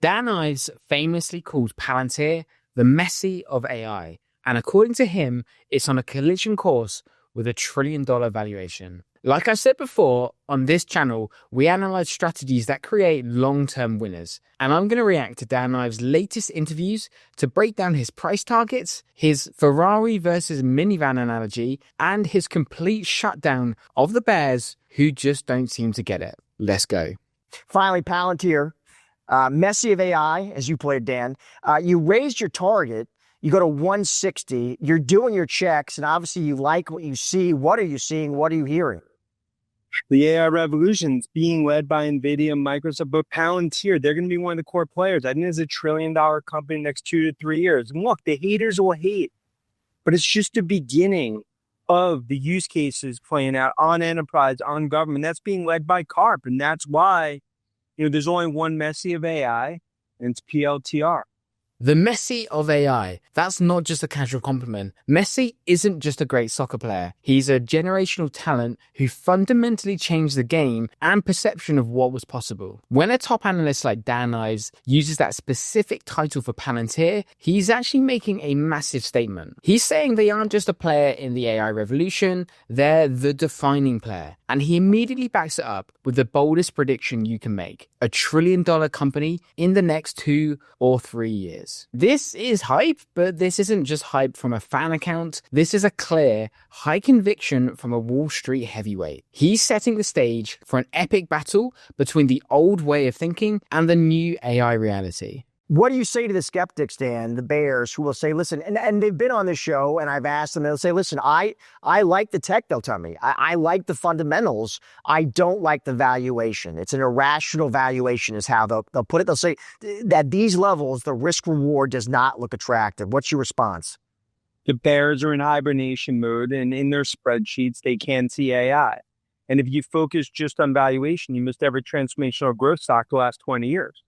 Dan Ives famously called Palantir the Messi of AI, and according to him, it's on a collision course with $1 trillion valuation. Like I said before, on this channel, we analyze strategies that create long-term winners, and I'm going to react to Dan Ives' latest interviews to break down his price targets, his Ferrari versus minivan analogy, and his complete shutdown of the bears who just don't seem to get it. Let's go. Finally, Palantir, Messi of AI, as you played, Dan. You raised your target. You go to 160. You're doing your checks, and obviously you like what you see. What are you seeing? What are you hearing? The AI revolution is being led by NVIDIA, Microsoft, but Palantir, they're going to be one of the core players. I think it's $1 trillion company next 2 to 3 years. And look, the haters will hate, but it's just the beginning of the use cases playing out on enterprise, on government. That's being led by CARP, and that's why there's only one Messi of AI, and it's PLTR. The Messi of AI. That's not just a casual compliment. Messi isn't just a great soccer player. He's a generational talent who fundamentally changed the game and perception of what was possible. When a top analyst like Dan Ives uses that specific title for Palantir, he's actually making a massive statement. He's saying they aren't just a player in the AI revolution, they're the defining player. And he immediately backs it up with the boldest prediction you can make: $1 trillion company in the next 2 or 3 years. This is hype, but this isn't just hype from a fan account. This is a clear, high conviction from a Wall Street heavyweight. He's setting the stage for an epic battle between the old way of thinking and the new AI reality. What do you say to the skeptics, Dan, the bears, who will say, listen, and they've been on the show, and I've asked them, they'll say, listen, I like the tech, they'll tell me. I like the fundamentals. I don't like the valuation. It's an irrational valuation is how they'll put it. They'll say that these levels, the risk reward does not look attractive. What's your response? The bears are in hibernation mode, and in their spreadsheets, they can't see AI. And if you focus just on valuation, you missed every transformational growth stock the last 20 years.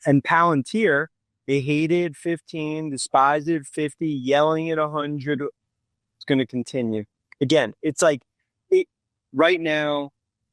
And Palantir, they hated 15, despised it at 50, yelling at 100. It's going to continue. Again, it's like right now,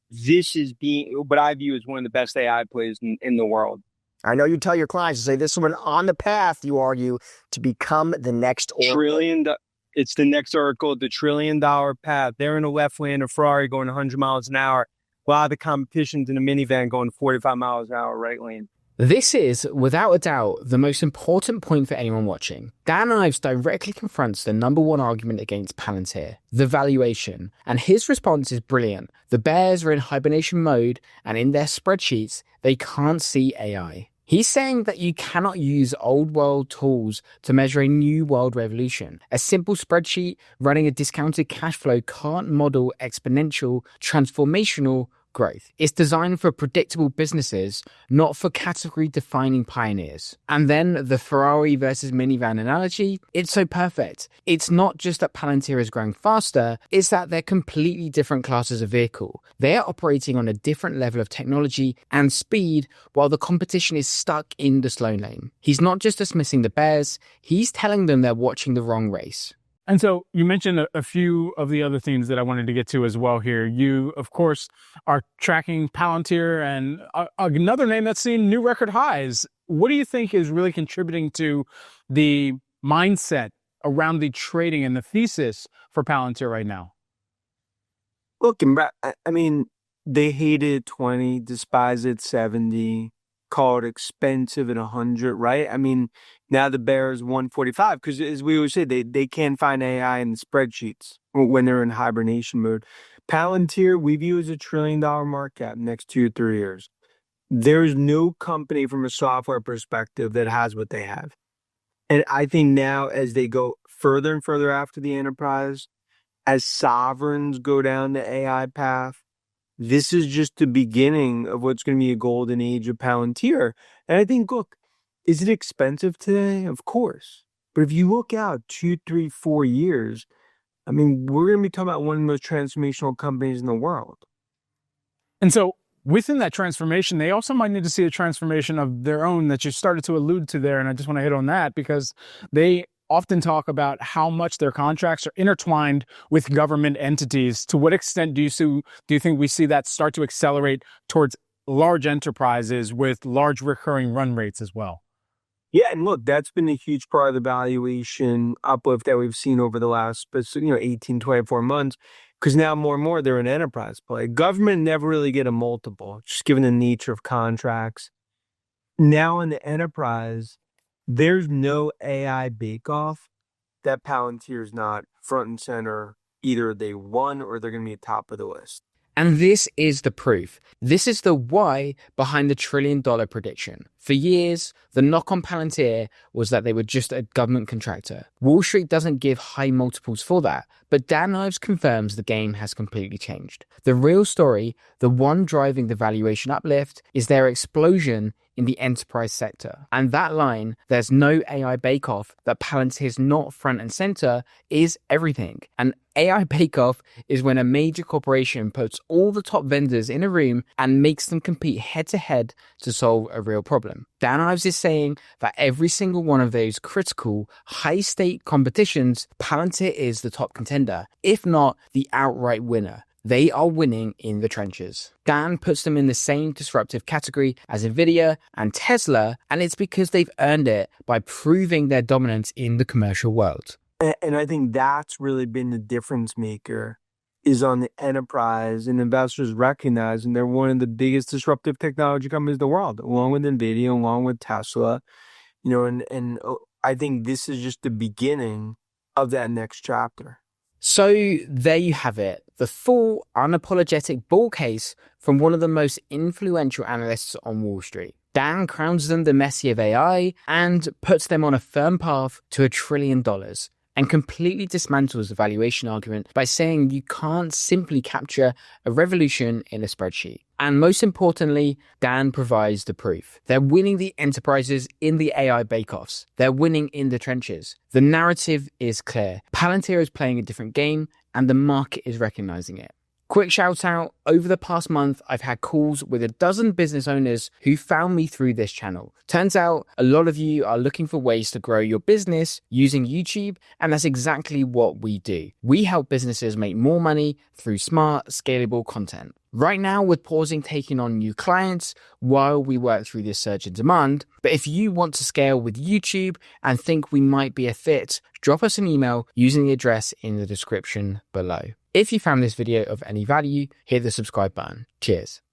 this is being what I view as one of the best AI plays in the world. I know you tell your clients to say this one on the path, you argue, to become the next Oracle. It's the next Oracle, the $1 trillion path. They're in a left lane, a Ferrari going 100 miles an hour, while the competition's in a minivan going 45 miles an hour right lane. This is, without a doubt, the most important point for anyone watching. Dan Ives directly confronts the number one argument against Palantir, the valuation, and his response is brilliant. The bears are in hibernation mode, and in their spreadsheets, they can't see AI. He's saying that you cannot use old world tools to measure a new world revolution. A simple spreadsheet running a discounted cash flow can't model exponential, transformational growth. It's designed for predictable businesses, not for category-defining pioneers. And then the Ferrari versus minivan analogy, it's so perfect. It's not just that Palantir is growing faster, it's that they're completely different classes of vehicle. They are operating on a different level of technology and speed while the competition is stuck in the slow lane. He's not just dismissing the bears, he's telling them they're watching the wrong race. And so you mentioned a few of the other themes that I wanted to get to as well here. You, of course, are tracking Palantir and another name that's seen new record highs. What do you think is really contributing to the mindset around the trading and the thesis for Palantir right now? Look, I mean, they hated 20, despised it 70, called expensive at 100, right? I mean, now the bear is 145 because, as we always say, they can't find AI in the spreadsheets when they're in hibernation mode. Palantir, we view as $1 trillion market cap next 2 to 3 years. There's no company from a software perspective that has what they have. And I think now as they go further and further after the enterprise, as sovereigns go down the AI path, this is just the beginning of what's going to be a golden age of Palantir. And I think, look, is it expensive today? Of course. But if you look out 2, 3, 4 years, I mean, we're going to be talking about one of the most transformational companies in the world. And so within that transformation, they also might need to see a transformation of their own that you started to allude to there. And I just want to hit on that because they often talk about how much their contracts are intertwined with government entities. To what extent do you think we see that start to accelerate towards large enterprises with large recurring run rates as well. Yeah, and look, that's been a huge part of the valuation uplift that we've seen over the last, 18, 24 months, because now more and more they're an enterprise play. Government never really get a multiple, just given the nature of contracts. Now in the enterprise, there's no AI bake-off that Palantir is not front and center. Either they won or they're going to be at top of the list. And this is the proof. This is the why behind the $1 trillion prediction. For years, the knock on Palantir was that they were just a government contractor. Wall Street doesn't give high multiples for that, but Dan Ives confirms the game has completely changed. The real story, the one driving the valuation uplift, is their explosion in the enterprise sector. And that line, there's no AI bake-off, that Palantir's not front and center, is everything. An AI bake-off is when a major corporation puts all the top vendors in a room and makes them compete head-to-head to solve a real problem. Dan Ives is saying that every single one of those critical, high-stake competitions, Palantir is the top contender, if not the outright winner. They are winning in the trenches. Dan puts them in the same disruptive category as Nvidia and Tesla, and it's because they've earned it by proving their dominance in the commercial world. And I think that's really been the difference maker, is on the enterprise, and investors recognizing they're one of the biggest disruptive technology companies in the world, along with Nvidia, along with Tesla, and I think this is just the beginning of that next chapter. So there you have it, the full, unapologetic bull case from one of the most influential analysts on Wall Street. Dan crowns them the Messi of AI and puts them on a firm path to $1 trillion, and completely dismantles the valuation argument by saying you can't simply capture a revolution in a spreadsheet. And most importantly, Dan provides the proof. They're winning the enterprises in the AI bake-offs. They're winning in the trenches. The narrative is clear. Palantir is playing a different game, and the market is recognizing it. Quick shout out, over the past month, I've had calls with a dozen business owners who found me through this channel. Turns out a lot of you are looking for ways to grow your business using YouTube, and that's exactly what we do. We help businesses make more money through smart, scalable content. Right now, we're pausing taking on new clients while we work through this surge in demand. But if you want to scale with YouTube and think we might be a fit, drop us an email using the address in the description below. If you found this video of any value, hit the subscribe button. Cheers.